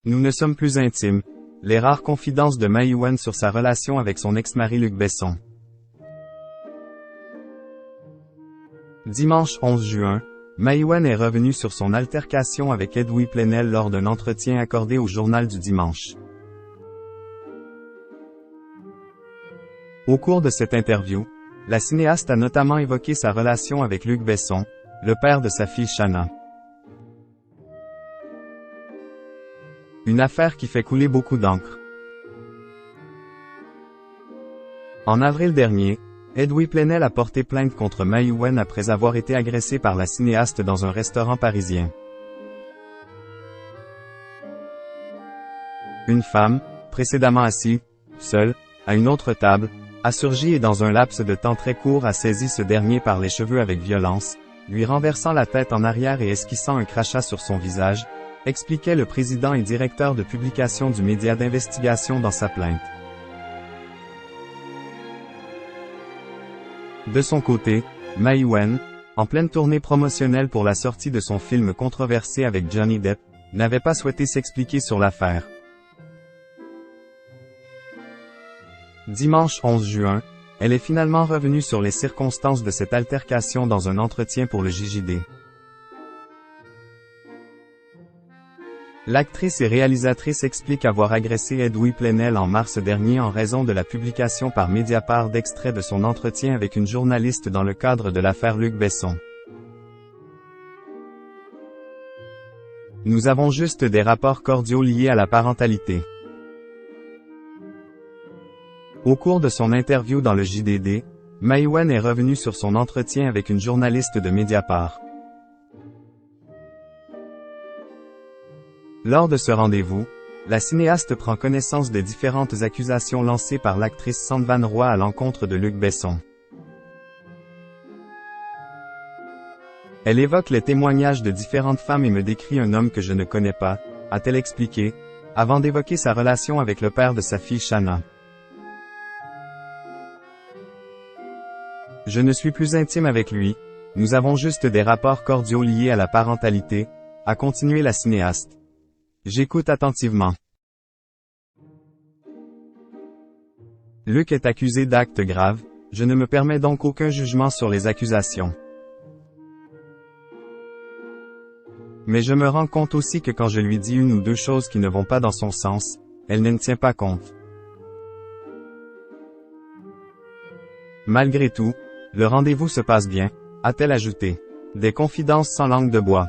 Nous ne sommes plus intimes. Les rares confidences de Maïwenn sur sa relation avec son ex-mari Luc Besson. Dimanche 11 juin, Maïwenn est revenue sur son altercation avec Edoui Plenel lors d'un entretien accordé au Journal du Dimanche. Au cours de cette interview, la cinéaste a notamment évoqué sa relation avec Luc Besson, le père de sa fille Shanna. Une affaire qui fait couler beaucoup d'encre. En avril dernier, Edoui Plenel a porté plainte contre Maïwenn après avoir été agressé par la cinéaste dans un restaurant parisien. Une femme, précédemment assise, seule, à une autre table, a surgi et dans un laps de temps très court a saisi ce dernier par les cheveux avec violence, lui renversant la tête en arrière et esquissant un crachat sur son visage, expliquait le président et directeur de publication du média d'investigation dans sa plainte. De son côté, Maïwenn, en pleine tournée promotionnelle pour la sortie de son film controversé avec Johnny Depp, n'avait pas souhaité s'expliquer sur l'affaire. Dimanche 11 juin, elle est finalement revenue sur les circonstances de cette altercation dans un entretien pour le JJD. L'actrice et réalisatrice explique avoir agressé Edoui Plenel en mars dernier en raison de la publication par Mediapart d'extraits de son entretien avec une journaliste dans le cadre de l'affaire Luc Besson. Nous avons juste des rapports cordiaux liés à la parentalité. Au cours de son interview dans le JDD, Maïwenn est revenue sur son entretien avec une journaliste de Mediapart. Lors de ce rendez-vous, la cinéaste prend connaissance des différentes accusations lancées par l'actrice Sandvane Roy à l'encontre de Luc Besson. Elle évoque les témoignages de différentes femmes et me décrit un homme que je ne connais pas, a-t-elle expliqué, avant d'évoquer sa relation avec le père de sa fille Shanna. Je ne suis plus intime avec lui, nous avons juste des rapports cordiaux liés à la parentalité, a continué la cinéaste. J'écoute attentivement. Luc est accusé d'actes graves, je ne me permets donc aucun jugement sur les accusations. Mais je me rends compte aussi que quand je lui dis une ou deux choses qui ne vont pas dans son sens, elle ne tient pas compte. Malgré tout, le rendez-vous se passe bien, a-t-elle ajouté. Des confidences sans langue de bois.